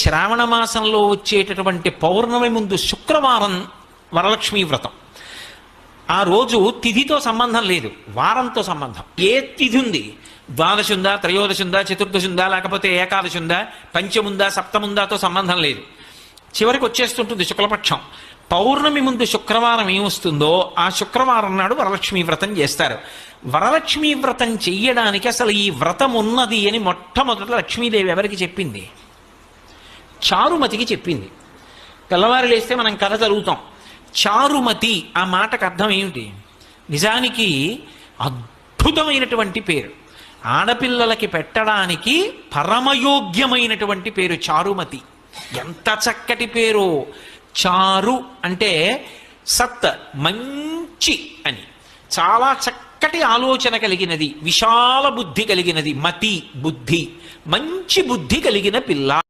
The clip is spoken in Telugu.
శ్రావణ మాసంలో వచ్చేటటువంటి పౌర్ణమి ముందు శుక్రవారం వరలక్ష్మీ వ్రతం. ఆ రోజు తిథితో సంబంధం లేదు, వారంతో సంబంధం. ఏ తిథి ఉంది, ద్వాదశి ఉందా, త్రయోదశి ఉందా, చతుర్దశి ఉందా, లేకపోతే ఏకాదశి ఉందా, పంచముందా, సప్తముందాతో సంబంధం లేదు. చివరికి వచ్చేస్తుంటుంది శుక్లపక్షం. పౌర్ణమి ముందు శుక్రవారం ఏమొస్తుందో ఆ శుక్రవారం నాడు వరలక్ష్మీ వ్రతం చేస్తారు. వరలక్ష్మీ వ్రతం చెయ్యడానికి అసలు ఈ వ్రతం ఉన్నది అని మొట్టమొదట లక్ష్మీదేవి ఎవరికి చెప్పింది? చారుమతికి చెప్పింది. తెల్లవారు లేస్తే మనం కథ చదువుతాం. చారుమతి ఆ మాటకు అర్థం ఏమిటి? నిజానికి అద్భుతమైనటువంటి పేరు, ఆడపిల్లలకి పెట్టడానికి పరమయోగ్యమైనటువంటి పేరు చారుమతి. ఎంత చక్కటి పేరు! చారు అంటే సత్, మంచి అని, చాలా చక్కటి ఆలోచన కలిగినది, విశాల బుద్ధి కలిగినది. మతి బుద్ధి, మంచి బుద్ధి కలిగిన పిల్ల